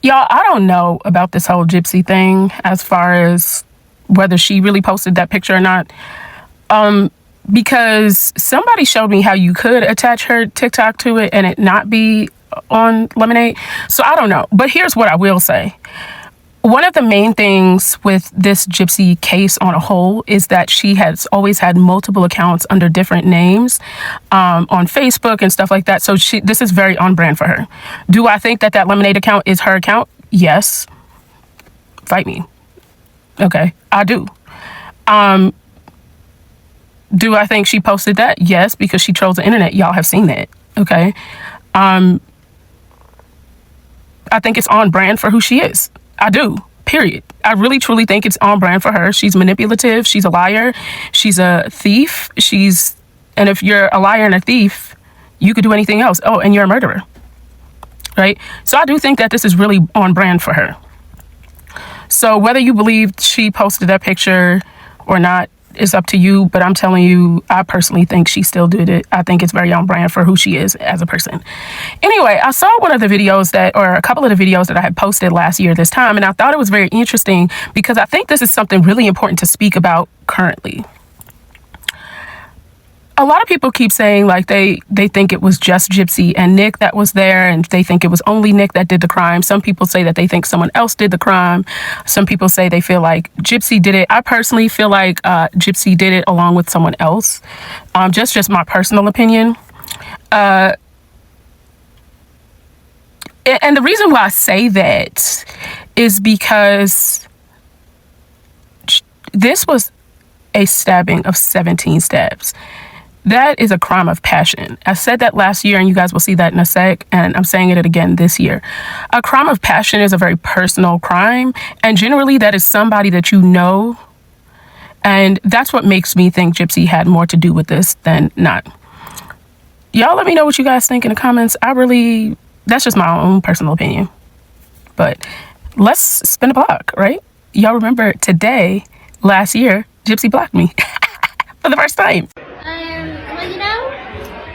Y'all, I don't know about this whole Gypsy thing as far as whether she really posted that picture or not. Because somebody showed me how you could attach her TikTok to it and it not be on Lemonade. So I don't know. But here's what I will say. One of the main things with this Gypsy case on a whole is that she has always had multiple accounts under different names on Facebook and stuff like that. So this is very on brand for her. Do I think that that Lemonade account is her account? Yes. Fight me. Okay, I do. Do I think she posted that? Yes, because she trolls the internet. Y'all have seen it. Okay. I think it's on brand for who she is. I do. Period. I really truly think it's on brand for her. She's manipulative. She's a liar. She's a thief. And if you're a liar and a thief, you could do anything else. Oh, and you're a murderer. Right? So I do think that this is really on brand for her. So whether you believe she posted that picture or not, it's up to you, but I'm telling you, I personally think she still did it. I think it's very on brand for who she is as a person. Anyway, I saw one of the videos or a couple of the videos that I had posted last year this time, and I thought it was very interesting because I think this is something really important to speak about currently. A lot of people keep saying like they think it was just Gypsy and Nick that was there, and they think it was only Nick that did the crime. Some people say that they think someone else did the crime. Some people say they feel like Gypsy did it. I personally feel like Gypsy did it along with someone else. Just my personal opinion. And the reason why I say that is because this was a stabbing of 17 stabs. That is a crime of passion. I said that last year, and you guys will see that in a sec, and I'm saying it again this year. A crime of passion is a very personal crime, and generally that is somebody that you know, and that's what makes me think Gypsy had more to do with this than not. Y'all let me know what you guys think in the comments. That's just my own personal opinion. But let's spin a block, right? Y'all remember last year, Gypsy blocked me for the first time. Well,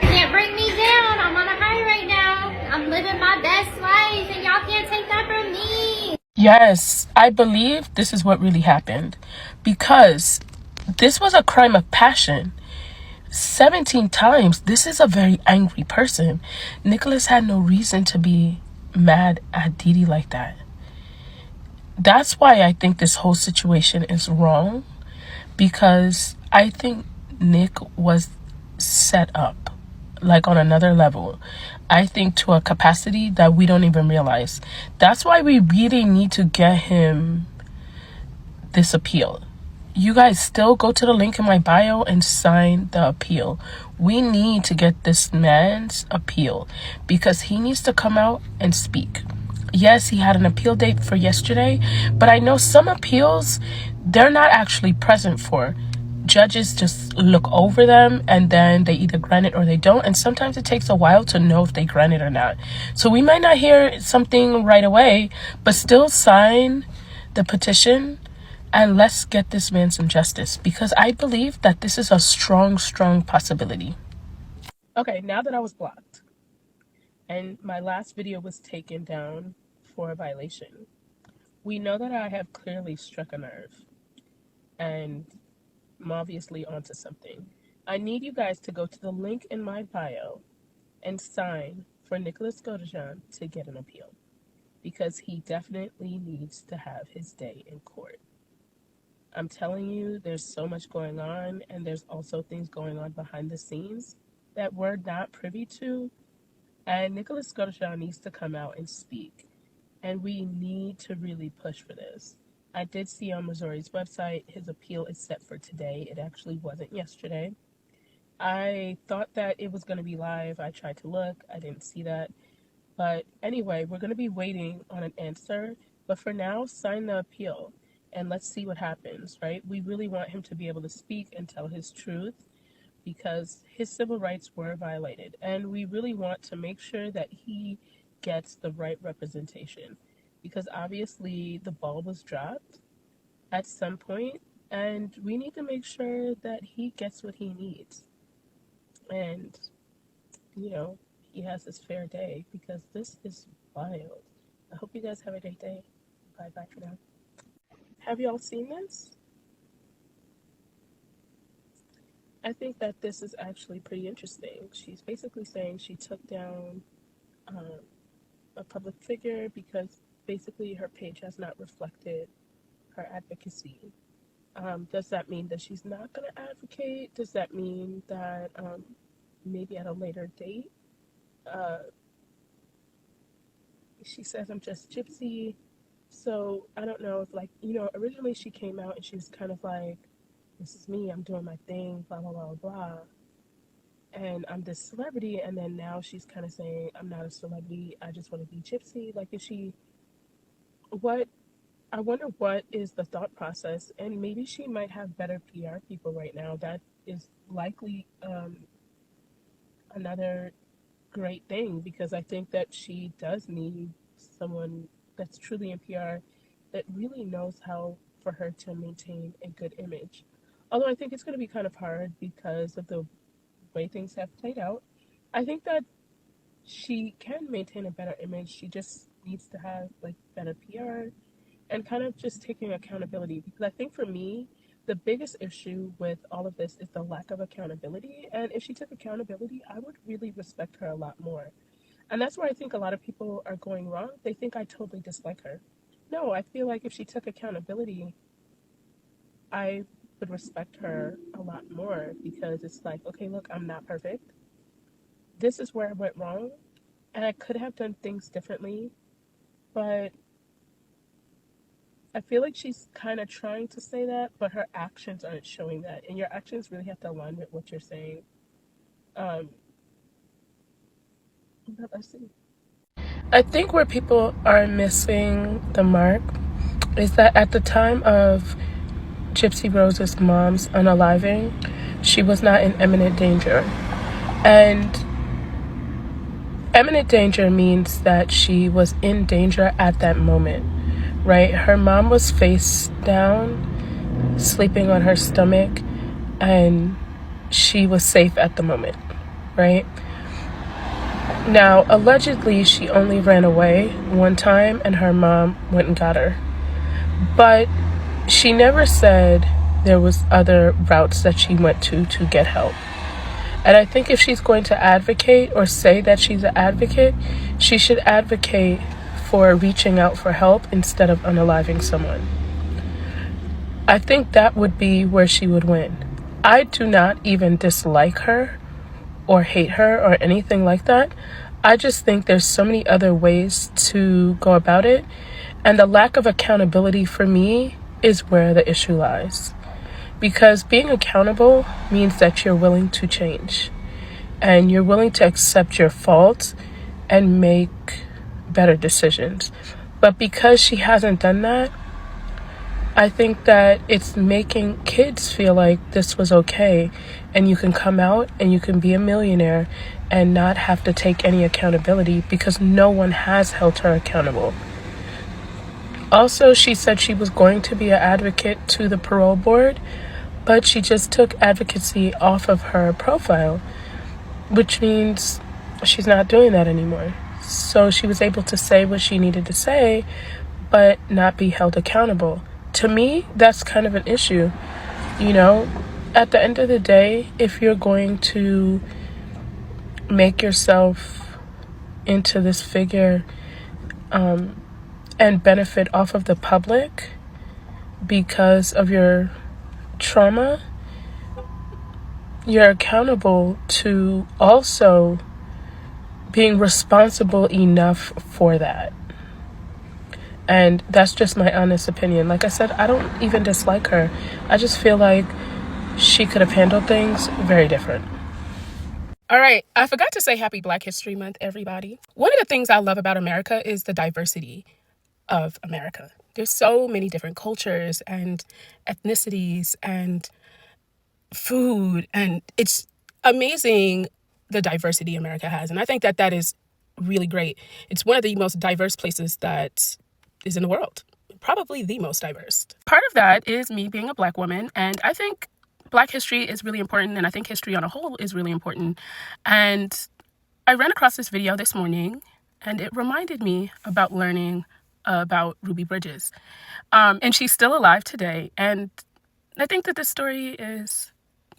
can't bring me down. I'm on a high right now. I'm living my best life, and y'all can't take that from me. Yes, I believe this is what really happened, because this was a crime of passion. 17 times. This is a very angry person. Nicholas had no reason to be mad at Dee Dee like that. That's why I think this whole situation is wrong, because I think Nick was set up like on another level. I think to a capacity that we don't even realize. That's why we really need to get him this appeal. You guys still go to the link in my bio and sign the appeal. We need to get this man's appeal because he needs to come out and speak. Yes, he had an appeal date for yesterday, but I know some appeals, they're not actually present for. Judges just look over them and then they either grant it or they don't. And sometimes it takes a while to know if they grant it or not. So we might not hear something right away, but still sign the petition and let's get this man some justice, because I believe that this is a strong, strong possibility. Okay, now that I was blocked and my last video was taken down for a violation, we know that I have clearly struck a nerve and I'm obviously onto something. I need you guys to go to the link in my bio and sign for Nicholas Godejohn to get an appeal, because he definitely needs to have his day in court. I'm telling you, there's so much going on, and there's also things going on behind the scenes that we're not privy to. And Nicholas Godejohn needs to come out and speak. And we need to really push for this. I did see on Missouri's website, his appeal is set for today. It actually wasn't yesterday. I thought that it was going to be live. I tried to look. I didn't see that. But anyway, we're going to be waiting on an answer. But for now, sign the appeal and let's see what happens, right? We really want him to be able to speak and tell his truth, because his civil rights were violated. And we really want to make sure that he gets the right representation, because obviously the ball was dropped at some point and we need to make sure that he gets what he needs. And, he has his fair day, because this is wild. I hope you guys have a great day. Bye bye for now. Have you all seen this? I think that this is actually pretty interesting. She's basically saying she took down um, a public figure because basically her page has not reflected her advocacy. Does that mean that she's not going to advocate? Does that mean that maybe at a later date, uh, she says, I'm just Gypsy? So I don't know if, like, originally she came out and she was kind of like, this is me, I'm doing my thing, blah, blah, blah, blah. And I'm this celebrity. And then now she's kind of saying, I'm not a celebrity, I just want to be Gypsy. Like, what, I wonder what is the thought process. And maybe she might have better PR people right now. That is likely another great thing, because I think that she does need someone that's truly in PR that really knows how for her to maintain a good image. Although I think it's going to be kind of hard because of the way things have played out. I think that she can maintain a better image. She just needs to have like better PR and kind of just taking accountability, because I think for me, the biggest issue with all of this is the lack of accountability. And if she took accountability, I would really respect her a lot more. And that's where I think a lot of people are going wrong. They think I totally dislike her. No, I feel like if she took accountability, I would respect her a lot more, because it's like, okay, look, I'm not perfect. This is where I went wrong, and I could have done things differently, but I feel like she's kind of trying to say that, but her actions aren't showing that. And your actions really have to align with what you're saying. Um, but let's see. I think where people are missing the mark is that at the time of Gypsy Rose's mom's unaliving, she was not in imminent danger. And imminent danger means that she was in danger at that moment, right? Her mom was face down, sleeping on her stomach, and she was safe at the moment, right? Now, allegedly, she only ran away one time and her mom went and got her. But she never said there was other routes that she went to get help. And I think if she's going to advocate or say that she's an advocate, she should advocate for reaching out for help instead of unaliving someone. I think that would be where she would win. I do not even dislike her or hate her or anything like that. I just think there's so many other ways to go about it. And the lack of accountability for me is where the issue lies. Because being accountable means that you're willing to change. And you're willing to accept your faults and make better decisions. But because she hasn't done that, I think that it's making kids feel like this was okay and you can come out and you can be a millionaire and not have to take any accountability, because no one has held her accountable. Also, she said she was going to be an advocate to the parole board, but she just took advocacy off of her profile, which means she's not doing that anymore. So she was able to say what she needed to say, but not be held accountable. To me, that's kind of an issue. At the end of the day, if you're going to make yourself into this figure and benefit off of the public because of your trauma, you're accountable to also being responsible enough for that. And that's just my honest opinion. Like I said, I don't even dislike her. I just feel like she could have handled things very different. All right, I forgot to say Happy Black History Month, everybody. One of the things I love about America is the diversity of America. There's so many different cultures and ethnicities and food, and it's amazing the diversity America has. And I think that is really great. It's one of the most diverse places that is in the world, probably the most diverse. Part of that is me being a Black woman, and I think Black history is really important, and I think history on a whole is really important. And I ran across this video this morning and it reminded me about learning about Ruby Bridges. And she's still alive today, and I think that this story is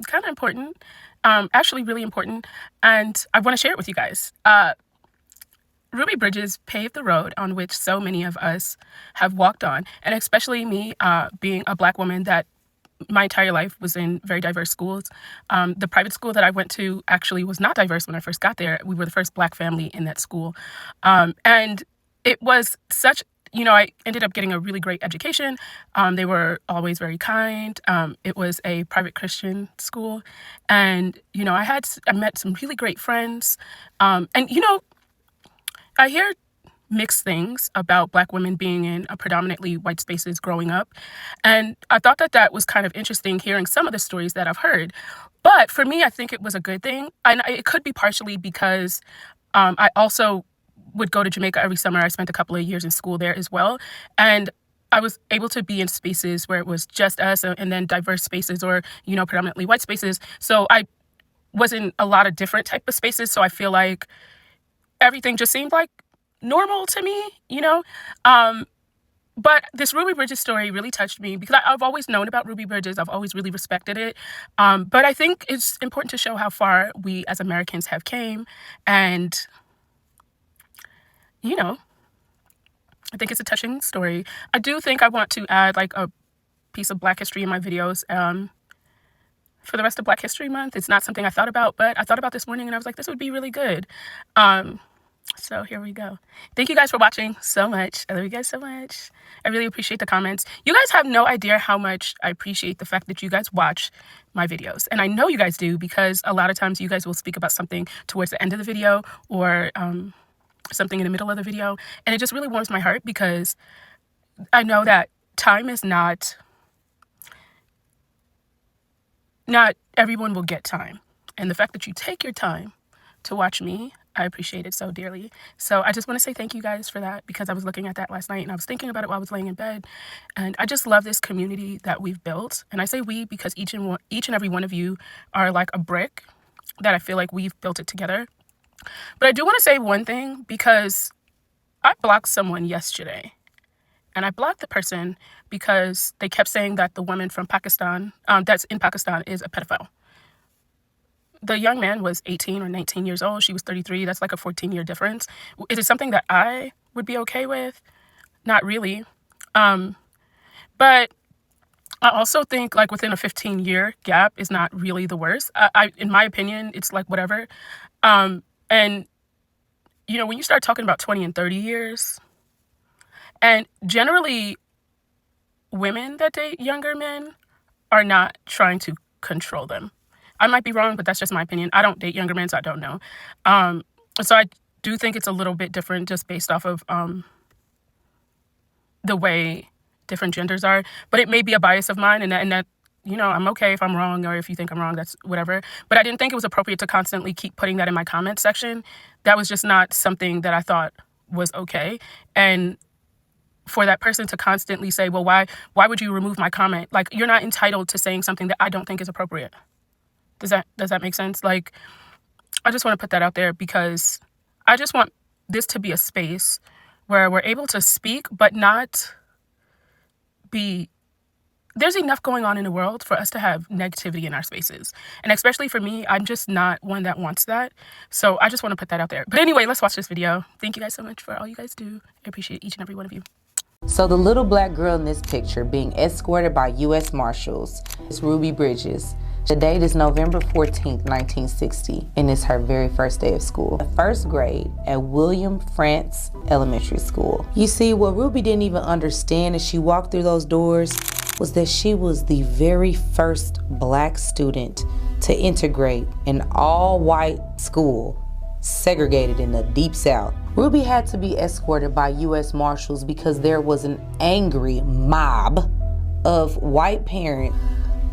kind of important, actually really important, and I want to share it with you guys. Ruby Bridges paved the road on which so many of us have walked on, and especially me, being a Black woman that my entire life was in very diverse schools. The private school that I went to actually was not diverse when I first got there. We were the first Black family in that school. And it was such, I ended up getting a really great education. They were always very kind. It was a private Christian school. And, I met some really great friends. I hear mixed things about Black women being in predominantly white spaces growing up. And I thought that was kind of interesting hearing some of the stories that I've heard. But for me, I think it was a good thing. And it could be partially because I also would go to Jamaica every summer. I spent a couple of years in school there as well. And I was able to be in spaces where it was just us, and then diverse spaces or, predominantly white spaces. So I was in a lot of different type of spaces. So I feel like everything just seemed like normal to me, But this Ruby Bridges story really touched me because I've always known about Ruby Bridges. I've always really respected it. But I think it's important to show how far we as Americans have came. And, I think it's a touching story. I do think I want to add like a piece of Black history in my videos for the rest of Black History Month. It's not something I thought about, but I thought about this morning and I was like, this would be really good. So here we go. Thank you guys for watching so much. I love you guys so much. I really appreciate the comments. You guys have no idea how much I appreciate the fact that you guys watch my videos. And I know you guys do because a lot of times you guys will speak about something towards the end of the video or something in the middle of the video. And it just really warms my heart because I know that time is not everyone will get time. And the fact that you take your time to watch me, I appreciate it so dearly. So I just want to say thank you guys for that because I was looking at that last night and I was thinking about it while I was laying in bed. And I just love this community that we've built. And I say we because each and every one of you are like a brick that I feel like we've built it together. But I do want to say one thing because I blocked someone yesterday. And I blocked the person because they kept saying that the woman from Pakistan, that's in Pakistan, is a pedophile. The young man was 18 or 19 years old. She was 33. That's like a 14-year difference. Is it something that I would be okay with? Not really. But I also think like within a 15-year gap is not really the worst. In my opinion, it's like whatever. And, when you start talking about 20 and 30 years, and generally women that date younger men are not trying to control them. I might be wrong, but that's just my opinion. I don't date younger men, so I don't know. So I do think it's a little bit different just based off of the way different genders are. But it may be a bias of mine, and that I'm okay if I'm wrong, or if you think I'm wrong, that's whatever. But I didn't think it was appropriate to constantly keep putting that in my comment section. That was just not something that I thought was okay. And for that person to constantly say, well, why would you remove my comment? Like, you're not entitled to saying something that I don't think is appropriate. Does that make sense? Like, I just want to put that out there because I just want this to be a space where we're able to speak, but not be... There's enough going on in the world for us to have negativity in our spaces. And especially for me, I'm just not one that wants that. So I just want to put that out there. But anyway, let's watch this video. Thank you guys so much for all you guys do. I appreciate each and every one of you. So the little Black girl in this picture being escorted by U.S. Marshals is Ruby Bridges. The date is November 14th, 1960, and it's her very first day of school. First grade at William Frantz Elementary School. You see, what Ruby didn't even understand as she walked through those doors was that she was the very first Black student to integrate an all-white school segregated in the Deep South. Ruby had to be escorted by U.S. Marshals because there was an angry mob of white parents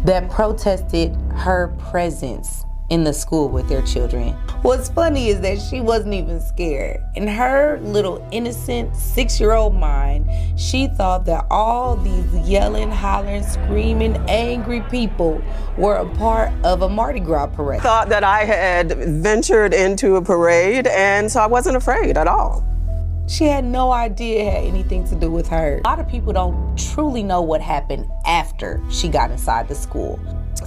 that protested her presence in the school with their children. What's funny is that she wasn't even scared. In her little innocent 6-year-old mind, she thought that all these yelling, hollering, screaming, angry people were a part of a Mardi Gras parade. I thought that I had ventured into a parade, and so I wasn't afraid at all. She had no idea it had anything to do with her. A lot of people don't truly know what happened after she got inside the school.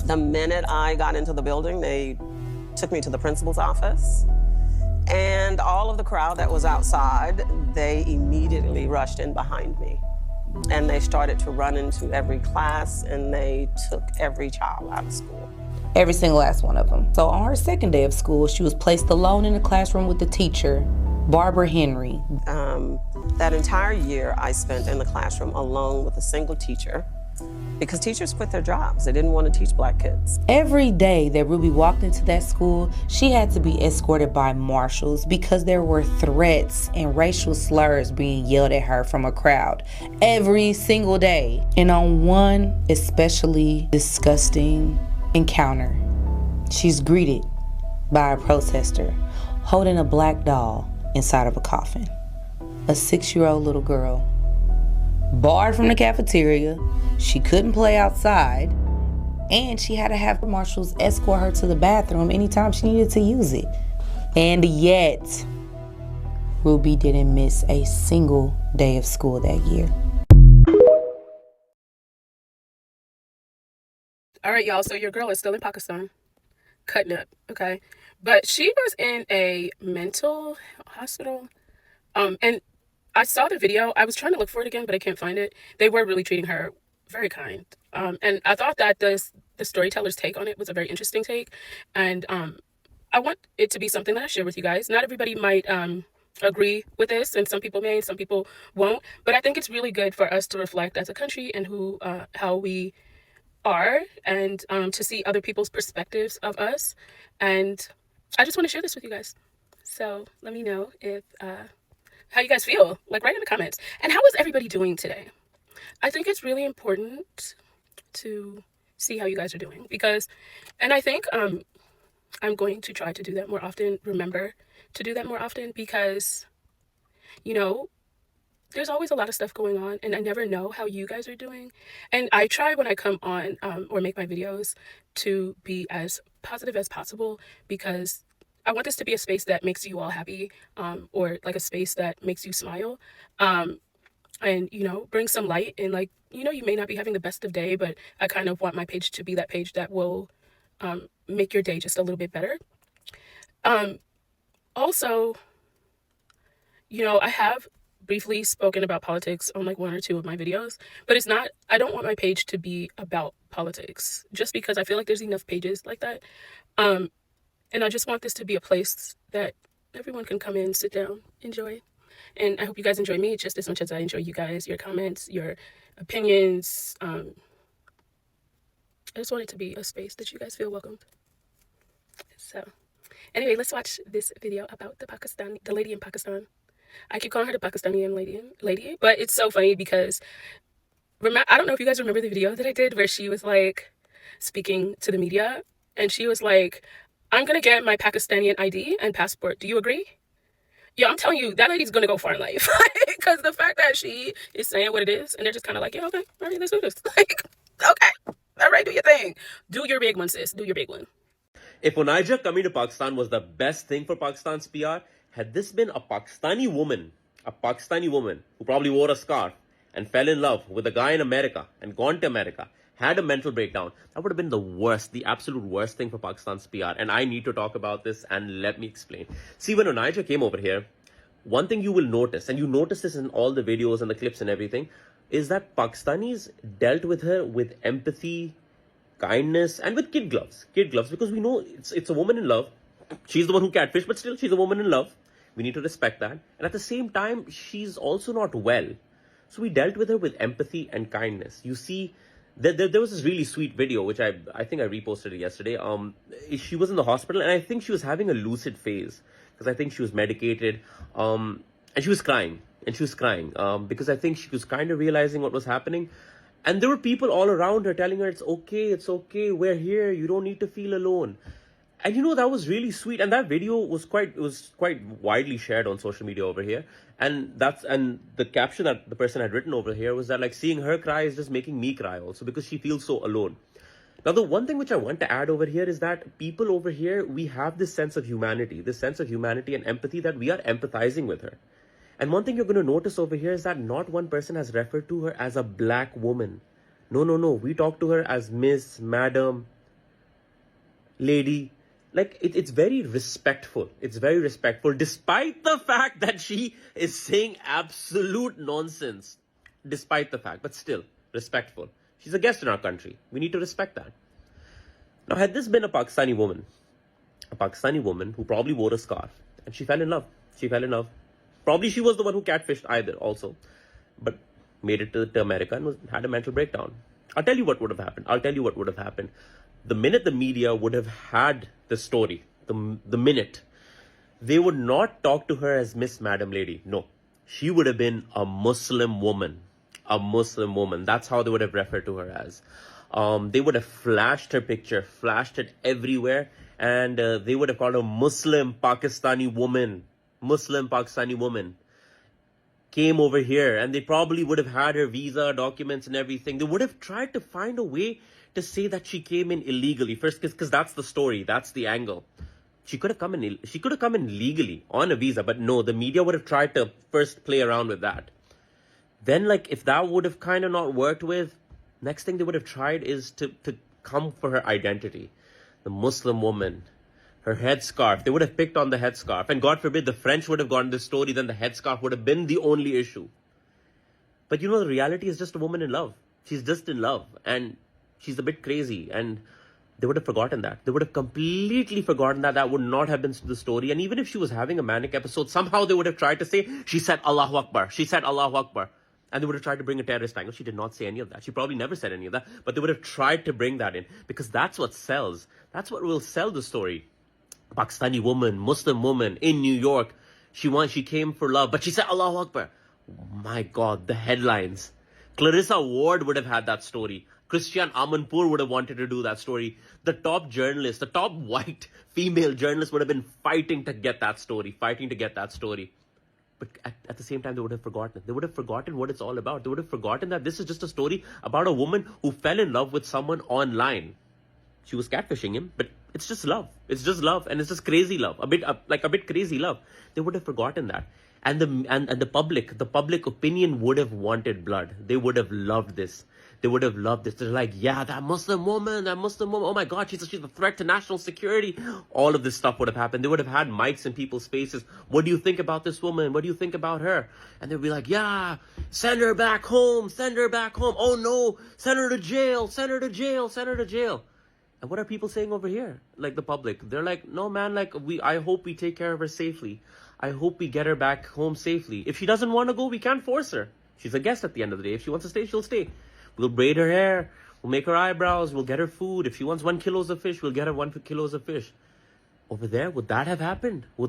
The minute I got into the building, they took me to the principal's office. And all of the crowd that was outside, they immediately rushed in behind me. And they started to run into every class, and they took every child out of school. Every single last one of them. So on her second day of school, she was placed alone in the classroom with the teacher, Barbara Henry. That entire year I spent in the classroom alone with a single teacher because teachers quit their jobs. They didn't want to teach black kids. Every day that Ruby walked into that school, she had to be escorted by marshals because there were threats and racial slurs being yelled at her from a crowd every single day. And on one especially disgusting encounter, she's greeted by a protester holding a black doll inside of a coffin. A 6-year-old little girl, barred from the cafeteria. She couldn't play outside, and she had to have marshals escort her to the bathroom anytime she needed to use it. And yet, Ruby didn't miss a single day of school that year. All right, y'all. So your girl is still in Pakistan, cutting up, okay? But she was in a mental hospital. And I saw the video. I was trying to look for it again, but I can't find it. They were really treating her very kind. And I thought that the storyteller's take on it was a very interesting take. And I want it to be something that I share with you guys. Not everybody might agree with this, and some people may, and some people won't. But I think it's really good for us to reflect as a country and how we are, and to see other people's perspectives of us. And I just want to share this with you guys. So let me know if how you guys feel. Like, write in the comments. And how is everybody doing today? I think it's really important to see how you guys are doing, because, and I think I'm going to try to do that more often, remember to do that more often, because, you know, there's always a lot of stuff going on, and I never know how you guys are doing. And I try when I come on or make my videos to be as positive as possible, because I want this to be a space that makes you all happy, or like a space that makes you smile, and, you know, bring some light. And, like, you know, you may not be having the best of day, but I kind of want my page to be that page that will make your day just a little bit better. Also, you know, I have briefly spoken about politics on like 1 or 2 of my videos, but it's not, I don't want my page to be about politics, just because I feel like there's enough pages like that. And I just want this to be a place that everyone can come in, sit down, enjoy. And I hope you guys enjoy me just as much as I enjoy you guys, your comments, your opinions. I just want it to be a space that you guys feel welcomed. So anyway, let's watch this video about the lady in Pakistan. I keep calling her the Pakistani lady, but it's so funny because I don't know if you guys remember the video that I did where she was like speaking to the media, and she was like, I'm going to get my Pakistani ID and passport. Do you agree? Yeah, I'm telling you, that lady's going to go far in life. Because the fact that she is saying what it is, and they're just kind of like, yeah, okay, all right, let's do this. Like, okay, all right, do your thing. Do your big one, sis. Do your big one. If Onaija coming to Pakistan was the best thing for Pakistan's PR, had this been a Pakistani woman who probably wore a scarf and fell in love with a guy in America and gone to America, had a mental breakdown, that would have been the worst, the absolute worst thing for Pakistan's PR. And I need to talk about this, and let me explain. See, when Onaija came over here, one thing you will notice, and you notice this in all the videos and the clips and everything, is that Pakistanis dealt with her with empathy, kindness, and with kid gloves, because we know it's a woman in love. She's the one who catfished, but still, she's a woman in love. We need to respect that. And at the same time, she's also not well. So we dealt with her with empathy and kindness. You see, there was this really sweet video, which I think I reposted it yesterday. She was in the hospital, and I think she was having a lucid phase, because I think she was medicated, and she was crying, because I think she was kind of realizing what was happening. And there were people all around her telling her, it's okay, we're here, you don't need to feel alone. And you know, that was really sweet. And that video was quite widely shared on social media over here. And the caption that the person had written over here was that, like, seeing her cry is just making me cry also, because she feels so alone. Now, the one thing which I want to add over here is that people over here, we have this sense of humanity and empathy, that we are empathizing with her. And one thing you're going to notice over here is that not one person has referred to her as a black woman. No, no, no. We talk to her as Miss, Madam, Lady. Like, it's very respectful. It's very respectful, despite the fact that she is saying absolute nonsense. Despite the fact, but still, respectful. She's a guest in our country. We need to respect that. Now, had this been a Pakistani woman who probably wore a scarf, and she fell in love. She fell in love. Probably she was the one who catfished either also, but made it to America and had a mental breakdown. I'll tell you what would have happened. The minute the media would have had the story, the minute, they would not talk to her as Miss Madam Lady. No, she would have been a Muslim woman. A Muslim woman. That's how they would have referred to her as. They would have flashed her picture, flashed it everywhere, and they would have called her Muslim Pakistani woman. Muslim Pakistani woman came over here, and they probably would have had her visa, documents, and everything. They would have tried to find a way to say that she came in illegally first, because that's the story, that's the angle. She could have come in legally on a visa, but no, the media would have tried to first play around with that. Then, like, if that would have kind of not worked with, next thing they would have tried is to come for her identity. The Muslim woman, her headscarf. They would have picked on the headscarf. And God forbid the French would have gotten this story, then the headscarf would have been the only issue. But you know, the reality is just a woman in love. She's just in love. And she's a bit crazy. And they would have forgotten that. They would have completely forgotten that. That would not have been the story. And even if she was having a manic episode, somehow they would have tried to say, she said Allahu Akbar. She said Allahu Akbar. And they would have tried to bring a terrorist angle. She did not say any of that. She probably never said any of that. But they would have tried to bring that in. Because that's what sells. That's what will sell the story. Pakistani woman, Muslim woman in New York. She came for love. But she said Allahu Akbar. My God, the headlines. Clarissa Ward would have had that story. Christian Amanpour would have wanted to do that story. The top journalist, the top white female journalist would have been fighting to get that story. But at the same time, they would have forgotten. They would have forgotten what it's all about. They would have forgotten that this is just a story about a woman who fell in love with someone online. She was catfishing him, but it's just love. It's just love, and it's just crazy love. A bit crazy love. They would have forgotten that. And the public opinion would have wanted blood. They would have loved this. They're like, yeah, that Muslim woman, oh my God, she's a threat to national security. All of this stuff would have happened. They would have had mics in people's faces. What do you think about this woman? What do you think about her? And they'd be like, yeah, send her back home. Oh no, send her to jail. And what are people saying over here? Like the public, they're like, no man, like I hope we take care of her safely. I hope we get her back home safely. If she doesn't want to go, we can't force her. She's a guest at the end of the day. If she wants to stay, she'll stay. We'll braid her hair. We'll make her eyebrows. We'll get her food. If she wants 1 kilo of fish, we'll get her 1 kilo of fish. Over there, would that have happened? We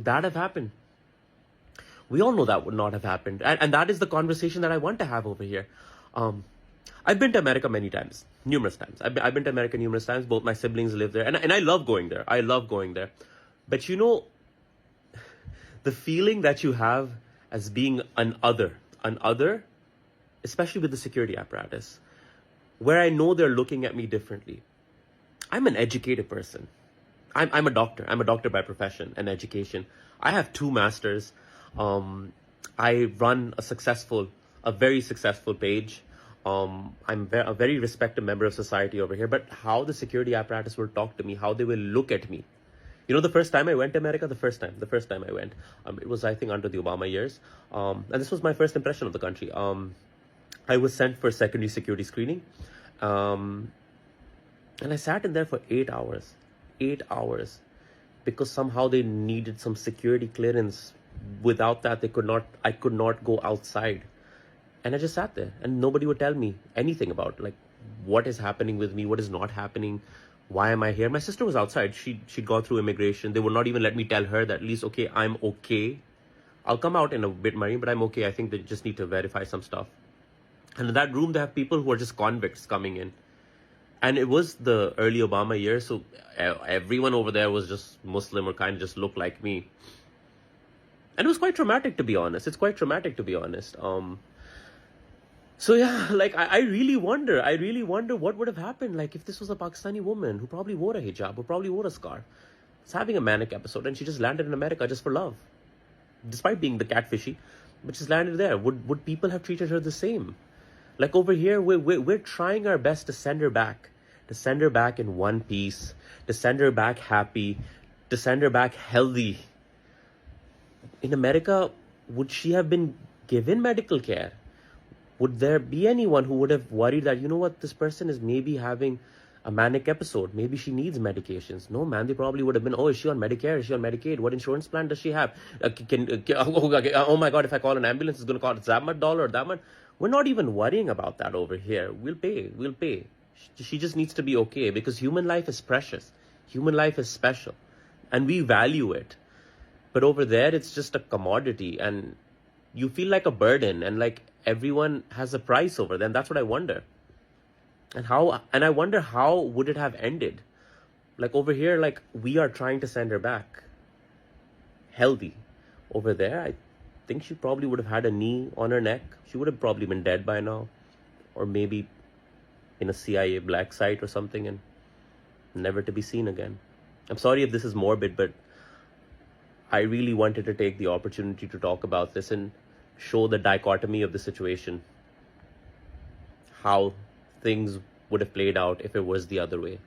all know that would not have happened. And that is the conversation that I want to have over here. I've been to America many times. Numerous times. I've been to America numerous times. Both my siblings live there. And I love going there. But you know, the feeling that you have as being an other, especially with the security apparatus, where I know they're looking at me differently. I'm an educated person. I'm a doctor. I'm a doctor by profession and education. I have 2 masters. I run a very successful page. I'm a very respected member of society over here. But how the security apparatus will talk to me, how they will look at me. You know, the first time I went to America, the first time I went, it was, I think, under the Obama years. And this was my first impression of the country. I was sent for secondary security screening. And I sat in there for 8 hours. 8 hours. Because somehow they needed some security clearance. Without that, I could not go outside. And I just sat there. And nobody would tell me anything about, like, what is happening with me, what is not happening. Why am I here? My sister was outside. She'd gone through immigration. They would not even let me tell her that at least, okay, I'm okay. I'll come out in a bit, Marine, but I'm okay. I think they just need to verify some stuff. And in that room, they have people who are just convicts coming in. And it was the early Obama years, so everyone over there was just Muslim or kind of just looked like me. And it was quite traumatic, to be honest. So yeah, like I really wonder what would have happened, like if this was a Pakistani woman who probably wore a hijab, who probably wore a scarf. It's having a manic episode and she just landed in America just for love. Despite being the catfishy, but she's landed there. Would people have treated her the same? Like over here, we're trying our best to send her back. To send her back in one piece. To send her back happy. To send her back healthy. In America, would she have been given medical care? Would there be anyone who would have worried that, you know what, this person is maybe having a manic episode. Maybe she needs medications. No, man, they probably would have been, oh, is she on Medicare? Is she on Medicaid? What insurance plan does she have? Oh my God, if I call an ambulance, it's going to cost that much dollar or that much. We're not even worrying about that over here. We'll pay. She just needs to be okay, because human life is precious. Human life is special. And we value it. But over there, it's just a commodity. And you feel like a burden. And like everyone has a price over there. And that's what I wonder. And I wonder how would it have ended? Like over here, like we are trying to send her back healthy. Over there, I think she probably would have had a knee on her neck. She would have probably been dead by now. Or maybe in a CIA black site or something and never to be seen again. I'm sorry if this is morbid, but I really wanted to take the opportunity to talk about this and show the dichotomy of the situation. How things would have played out if it was the other way.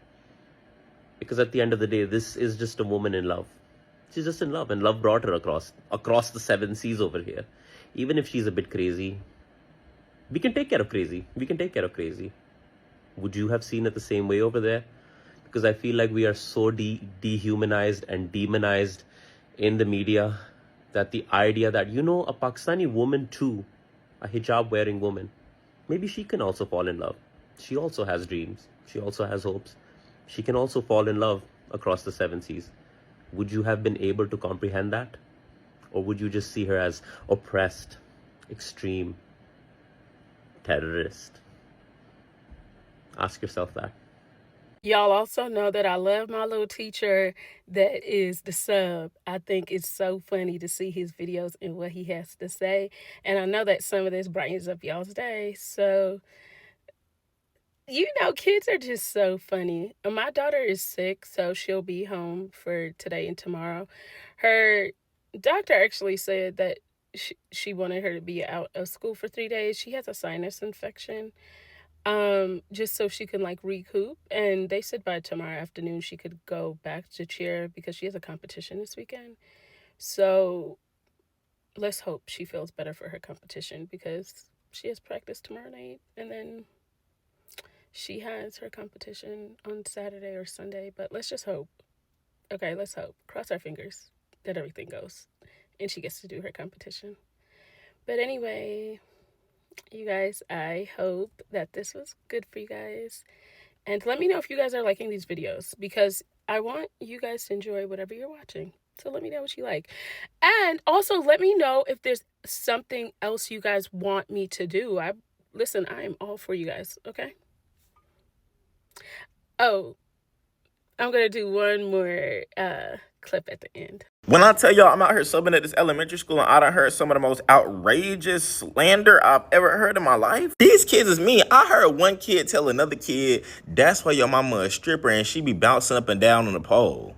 Because at the end of the day, this is just a woman in love. She's just in love, and love brought her across the 7 seas over here. Even if she's a bit crazy, we can take care of crazy. Would you have seen it the same way over there? Because I feel like we are so dehumanized and demonized in the media that the idea that, you know, a Pakistani woman too, a hijab wearing woman, maybe she can also fall in love. She also has dreams. She also has hopes. She can also fall in love across the 7 seas. Would you have been able to comprehend that? Or would you just see her as oppressed, extreme, terrorist? Ask yourself that. Y'all also know that I love my little teacher that is the Stub. I think it's so funny to see his videos and what he has to say. And I know that some of this brightens up y'all's day. So, you know, kids are just so funny. My daughter is sick, so she'll be home for today and tomorrow. Her doctor actually said that she wanted her to be out of school for 3 days. She has a sinus infection. Just so she can like recoup, and they said by tomorrow afternoon she could go back to cheer because she has a competition this weekend. So let's hope she feels better for her competition, because she has practice tomorrow night and then she has her competition on Saturday or Sunday. But let's just hope. Okay, let's hope. Cross our fingers that everything goes and she gets to do her competition. But anyway, you guys, I hope that this was good for you guys. And let me know if you guys are liking these videos, because I want you guys to enjoy whatever you're watching. So let me know what you like. And also let me know if there's something else you guys want me to do. I am all for you guys, okay? Oh, I'm going to do one more clip at the end. When I tell y'all I'm out here subbing at this elementary school and I done heard some of the most outrageous slander I've ever heard in my life. These kids is mean. I heard one kid tell another kid, that's why your mama a stripper and she be bouncing up and down on the pole.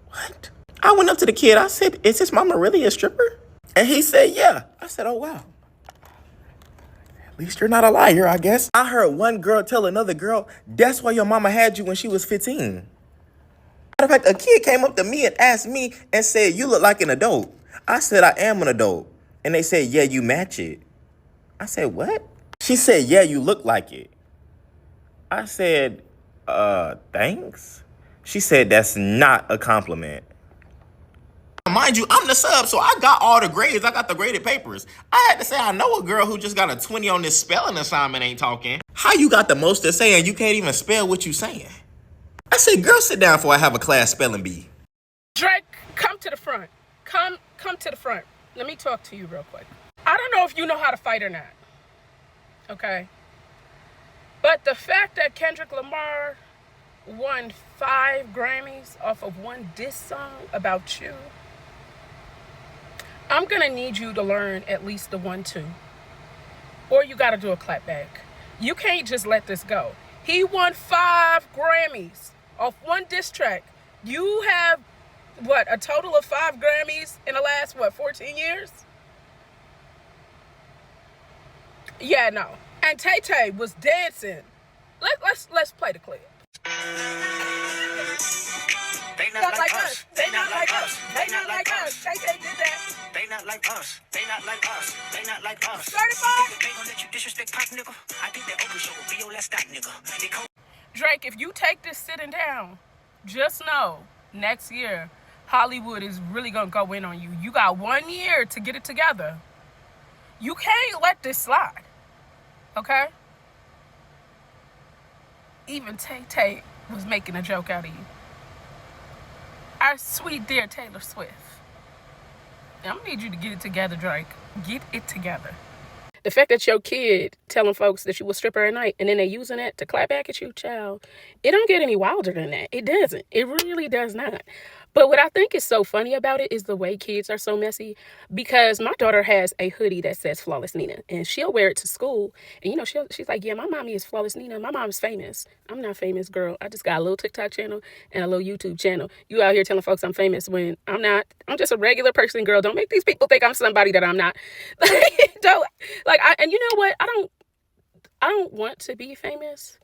What? I went up to the kid. I said, is his mama really a stripper? And he said, yeah. I said, oh, wow. At least you're not a liar, I guess. I heard one girl tell another girl, that's why your mama had you when she was 15. Matter of fact, a kid came up to me and asked me and said, you look like an adult. I said, I am an adult. And they said, yeah, you match it. I said, what? She said, yeah, you look like it. I said, thanks. She said, that's not a compliment. Mind you, I'm the sub, so I got all the grades. I got the graded papers. I had to say, I know a girl who just got a 20 on this spelling assignment ain't talking. How you got the most to say and you can't even spell what you saying? I said, girl, sit down before I have a class spelling bee. Drake, come to the front. Come to the front. Let me talk to you real quick. I don't know if you know how to fight or not. Okay? But the fact that Kendrick Lamar won 5 Grammys off of one diss song about you, I'm going to need you to learn at least the 1-2. Or you got to do a clap back. You can't just let this go. He won 5 Grammys off one diss track. You have, a total of 5 Grammys in the last, 14 years? Yeah, no. And Tay Tay was dancing. Let's play the clip. They not like us. They not like us. They not like us. Tay Tay did that. They not like us. They not like us. They not like us. Certified? They gon' let you disrespect Pop, nigga. I think that open show will be your last stop, nigga. Drake, if you take this sitting down, just know next year Hollywood is really gonna go in on you. You got 1 year to get it together. You can't let this slide. Okay? Even Tay Tay was making a joke out of you. Our sweet dear Taylor Swift. I'm gonna need you to get it together, Drake. Get it together. The fact that your kid telling folks that you a stripper at night and then they using it to clap back at you, child, it don't get any wilder than that. It doesn't. It really does not. But what I think is so funny about it is the way kids are so messy, because my daughter has a hoodie that says Flawless Nina and she'll wear it to school. And, you know, she's like, yeah, my mommy is Flawless Nina. My mom's famous. I'm not famous, girl. I just got a little TikTok channel and a little YouTube channel. You out here telling folks I'm famous when I'm not. I'm just a regular person, girl. Don't make these people think I'm somebody that I'm not. And you know what? I don't want to be famous.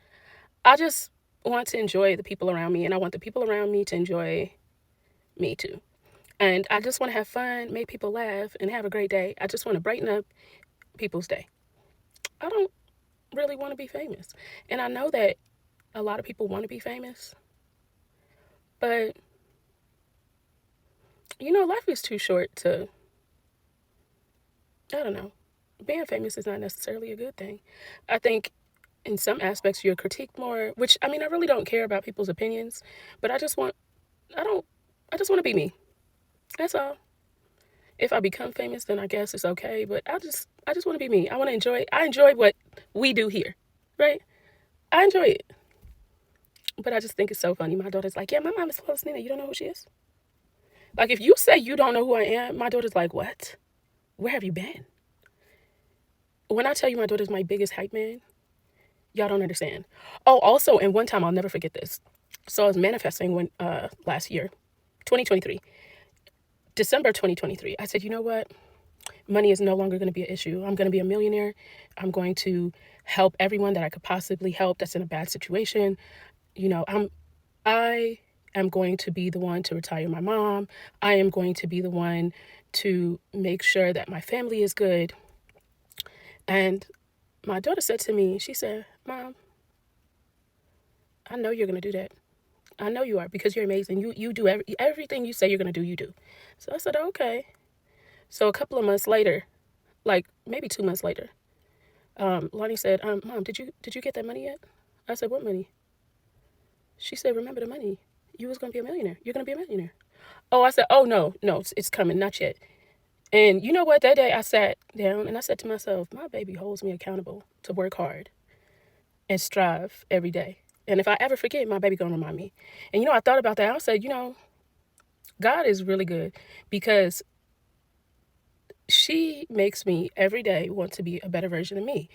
I just want to enjoy the people around me, and I want the people around me to enjoy me too. And I just want to have fun, make people laugh, and have a great day. I just want to brighten up people's day. I don't really want to be famous. And I know that a lot of people want to be famous, but you know, life is too short to, I don't know. Being famous is not necessarily a good thing. I think in some aspects you're critiqued more, which, I mean, I really don't care about people's opinions, but I just want to be me. That's all. If I become famous, then I guess it's okay, but I just want to be me. I enjoy what we do here, right? I enjoy it. But I just think it's so funny. My daughter's like, yeah, my mom is Flawless Nina. You don't know who she is? Like, if you say you don't know who I am, my daughter's like, what? Where have you been? When I tell you my daughter's my biggest hype man, y'all don't understand. Oh, also, and one time, I'll never forget this. So I was manifesting when last year, 2023, December 2023. I said, you know what? Money is no longer going to be an issue. I'm going to be a millionaire. I'm going to help everyone that I could possibly help that's in a bad situation. You know, I am going to be the one to retire my mom. I am going to be the one to make sure that my family is good. And my daughter said to me, she said, Mom, I know you're going to do that. I know you are, because you're amazing. You do everything you say you're going to do, you do. So I said, okay. So a couple of months later, like maybe 2 months later, Lonnie said, Mom, did you get that money yet? I said, what money? She said, remember the money. You was going to be a millionaire. You're going to be a millionaire. Oh, I said, oh, no, it's coming. Not yet. And you know what? That day I sat down and I said to myself, my baby holds me accountable to work hard and strive every day. And if I ever forget, my baby gonna remind me. And you know, I thought about that. I said, you know, God is really good, because she makes me every day want to be a better version of me.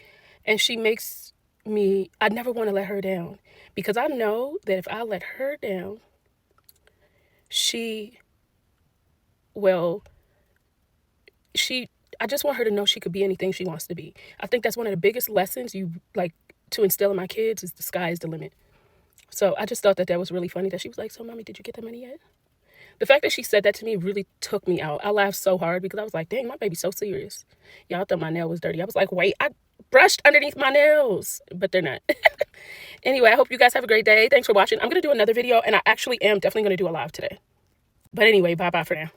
And she makes me, I never want to let her down, because I know that if I let her down, I just want her to know she could be anything she wants to be. I think that's one of the biggest lessons you like to instill in my kids, is the sky is the limit. So I just thought that was really funny that she was like, so Mommy, did you get the money yet? The fact that she said that to me really took me out. I laughed so hard because I was like, dang, my baby's so serious. Y'all thought my nail was dirty. I was like, wait, I brushed underneath my nails, but they're not. Anyway, I hope you guys have a great day. Thanks for watching. I'm going to do another video, and I actually am definitely going to do a live today. But anyway, bye-bye for now.